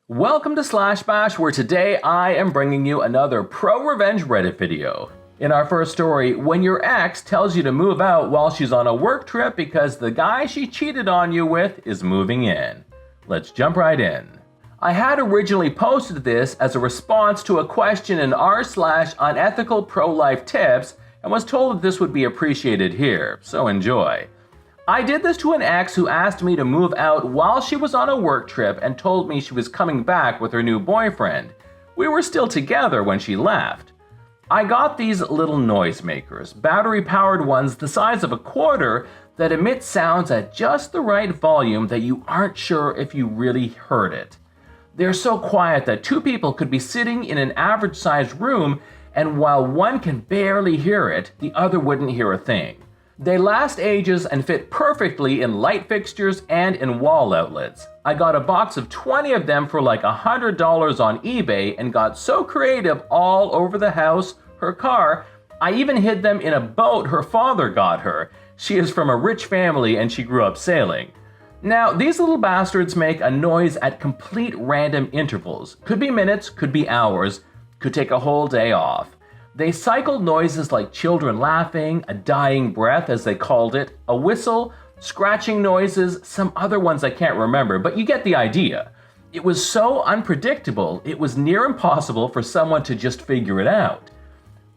Welcome to Slash Bash, where today I am bringing you another pro-revenge Reddit video. In our first story, when your ex tells you to move out while she's on a work trip because the guy she cheated on you with is moving in. Let's jump right in. I had originally posted this as a response to a question in r/unethical pro-life tips and was told that this would be appreciated here, so enjoy. I did this to an ex who asked me to move out while she was on a work trip and told me she was coming back with her new boyfriend. We were still together when she left. I got these little noisemakers, battery-powered ones the size of a quarter that emit sounds at just the right volume that you aren't sure if you really heard it. They're so quiet that two people could be sitting in an average-sized room, and while one can barely hear it, the other wouldn't hear a thing. They last ages and fit perfectly in light fixtures and in wall outlets. I got a box of 20 of them for like $100 on eBay and got so creative all over the house, her car. I even hid them in a boat her father got her. She is from a rich family and she grew up sailing. Now, these little bastards make a noise at complete random intervals. Could be minutes, could be hours, could take a whole day off. They cycled noises like children laughing, a dying breath as they called it, a whistle, scratching noises, some other ones I can't remember, but you get the idea. It was so unpredictable, it was near impossible for someone to just figure it out.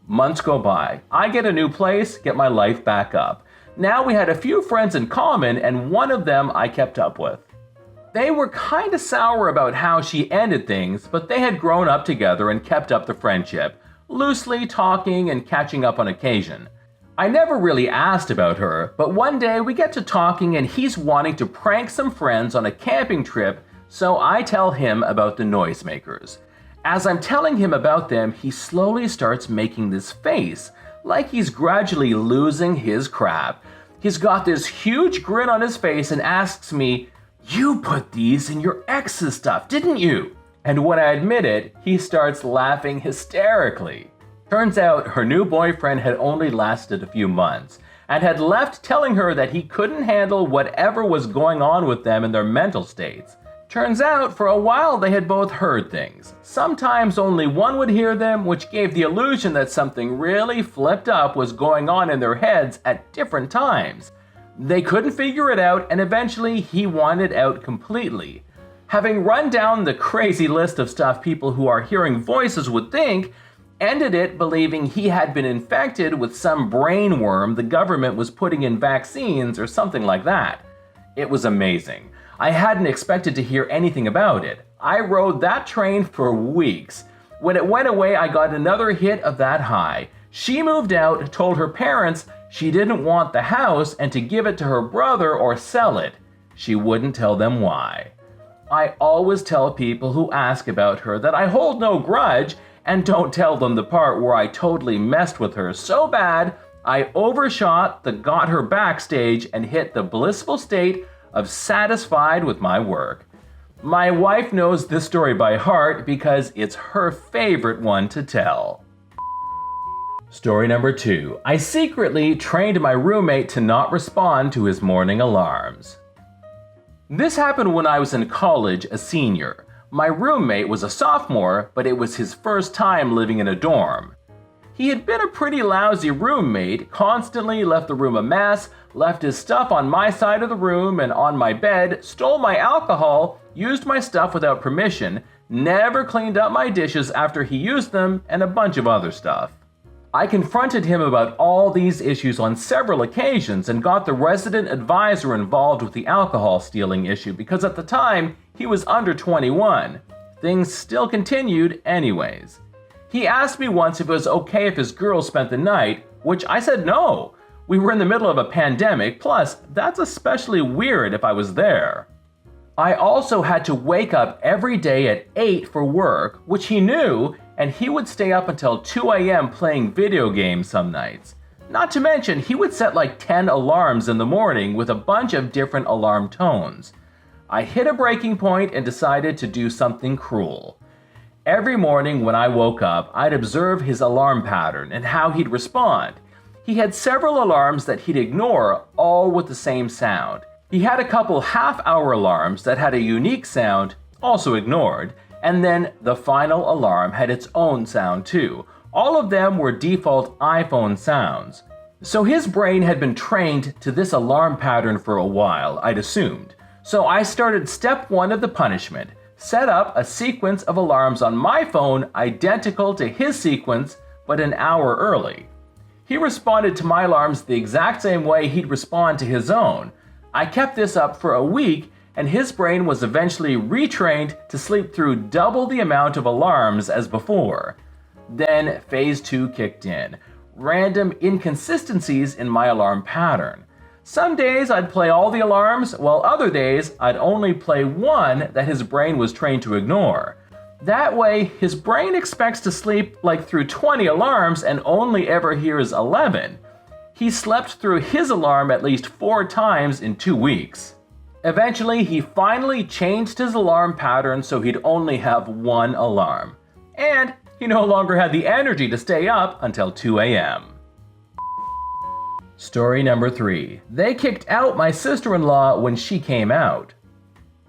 Months go by. I get a new place, get my life back up. Now we had a few friends in common, and one of them I kept up with. They were kinda sour about how she ended things, but they had grown up together and kept up the friendship, loosely talking and catching up on occasion. I never really asked about her, but one day we get to talking and he's wanting to prank some friends on a camping trip, so I tell him about the noisemakers. As I'm telling him about them, he slowly starts making this face, like he's gradually losing his crap. He's got this huge grin on his face and asks me, "You put these in your ex's stuff, didn't you?" And when I admit it, he starts laughing hysterically. Turns out her new boyfriend had only lasted a few months and had left telling her that he couldn't handle whatever was going on with them in their mental states. Turns out for a while they had both heard things. Sometimes only one would hear them, which gave the illusion that something really flipped up was going on in their heads at different times. They couldn't figure it out, and eventually he wanted out completely. Having run down the crazy list of stuff people who are hearing voices would think, ended it believing he had been infected with some brain worm the government was putting in vaccines or something like that. It was amazing. I hadn't expected to hear anything about it. I rode that train for weeks. When it went away, I got another hit of that high. She moved out, told her parents she didn't want the house and to give it to her brother or sell it. She wouldn't tell them why. I always tell people who ask about her that I hold no grudge and don't tell them the part where I totally messed with her so bad I overshot the got her backstage and hit the blissful state of satisfied with my work. My wife knows this story by heart because it's her favorite one to tell. Story number 2. I secretly trained my roommate to not respond to his morning alarms. This happened when I was in college, a senior. My roommate was a sophomore, but it was his first time living in a dorm. He had been a pretty lousy roommate, constantly left the room a mess, left his stuff on my side of the room and on my bed, stole my alcohol, used my stuff without permission, never cleaned up my dishes after he used them, and a bunch of other stuff. I confronted him about all these issues on several occasions and got the resident advisor involved with the alcohol stealing issue because at the time he was under 21. Things still continued anyways. He asked me once if it was okay if his girl spent the night, which I said no. We were in the middle of a pandemic, plus that's especially weird if I was there. I also had to wake up every day at 8 for work, which he knew, and he would stay up until 2 a.m. playing video games some nights. Not to mention, he would set like 10 alarms in the morning with a bunch of different alarm tones. I hit a breaking point and decided to do something cruel. Every morning when I woke up, I'd observe his alarm pattern and how he'd respond. He had several alarms that he'd ignore, all with the same sound. He had a couple half-hour alarms that had a unique sound, also ignored, and then the final alarm had its own sound too. All of them were default iPhone sounds. So his brain had been trained to this alarm pattern for a while, I'd assumed. So I started step 1 of the punishment, set up a sequence of alarms on my phone identical to his sequence, but an hour early. He responded to my alarms the exact same way he'd respond to his own. I kept this up for a week, and his brain was eventually retrained to sleep through double the amount of alarms as before. Then phase 2 kicked in. Random inconsistencies in my alarm pattern. Some days I'd play all the alarms, while other days I'd only play one that his brain was trained to ignore. That way, his brain expects to sleep like through 20 alarms and only ever hears 11. He slept through his alarm at least 4 times in 2 weeks. Eventually, he finally changed his alarm pattern so he'd only have 1 alarm. And he no longer had the energy to stay up until 2 a.m. Story number 3. They kicked out my sister-in-law when she came out.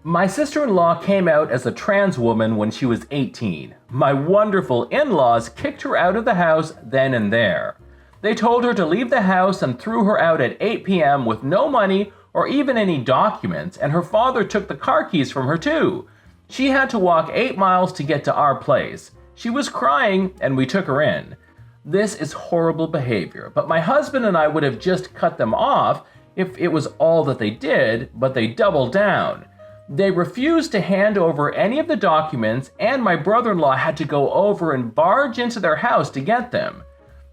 My sister-in-law came out as a trans woman when she was 18. My wonderful in-laws kicked her out of the house then and there. They told her to leave the house and threw her out at 8 p.m. with no money or even any documents, and her father took the car keys from her too. She had to walk 8 miles to get to our place. She was crying, and we took her in. This is horrible behavior, but my husband and I would have just cut them off if it was all that they did, but they doubled down. They refused to hand over any of the documents, and my brother-in-law had to go over and barge into their house to get them.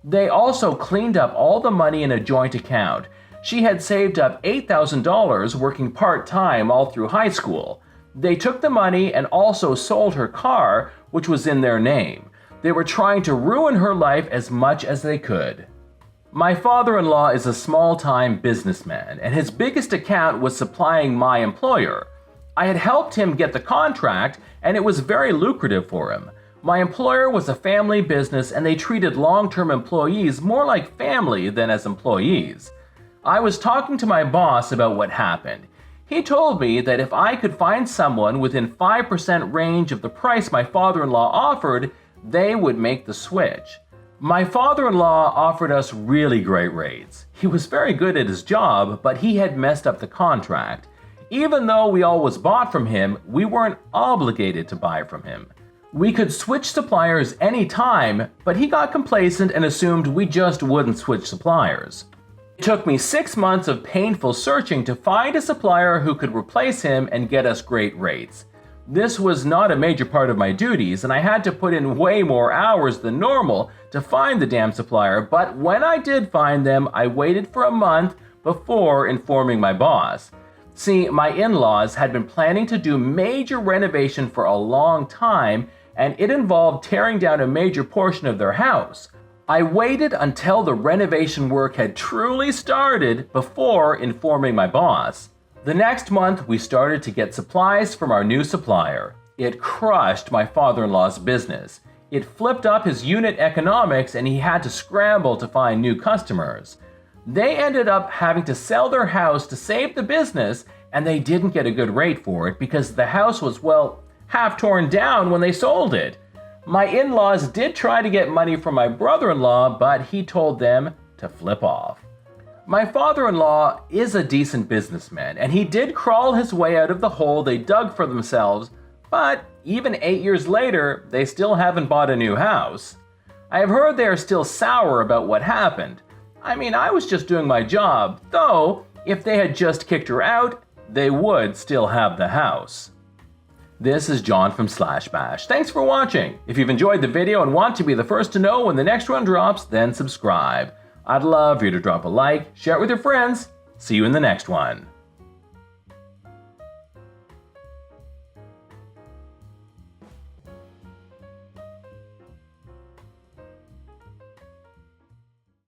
They also cleaned up all the money in a joint account. She had saved up $8,000 working part-time all through high school. They took the money and also sold her car, which was in their name. They were trying to ruin her life as much as they could. My father-in-law is a small-time businessman, and his biggest account was supplying my employer. I had helped him get the contract, and it was very lucrative for him. My employer was a family business, and they treated long-term employees more like family than as employees. I was talking to my boss about what happened. He told me that if I could find someone within 5% range of the price my father-in-law offered, they would make the switch. My father-in-law offered us really great rates. He was very good at his job, but he had messed up the contract. Even though we always bought from him, we weren't obligated to buy from him. We could switch suppliers anytime, but he got complacent and assumed we just wouldn't switch suppliers. It took me 6 months of painful searching to find a supplier who could replace him and get us great rates. This was not a major part of my duties, and I had to put in way more hours than normal to find the damn supplier, but when I did find them, I waited for a month before informing my boss. See, my in-laws had been planning to do major renovation for a long time, and it involved tearing down a major portion of their house. I waited until the renovation work had truly started before informing my boss. The next month, we started to get supplies from our new supplier. It crushed my father-in-law's business. It flipped up his unit economics, and he had to scramble to find new customers. They ended up having to sell their house to save the business, and they didn't get a good rate for it because the house was, well, half torn down when they sold it. My in-laws did try to get money from my brother-in-law, but he told them to flip off. My father-in-law is a decent businessman, and he did crawl his way out of the hole they dug for themselves, but even 8 years later, they still haven't bought a new house. I have heard they are still sour about what happened. I mean, I was just doing my job, though if they had just kicked her out, they would still have the house. This is John from /Bash. Thanks for watching. If you've enjoyed the video and want to be the first to know when the next one drops, then subscribe. I'd love for you to drop a like, share it with your friends. See you in the next one.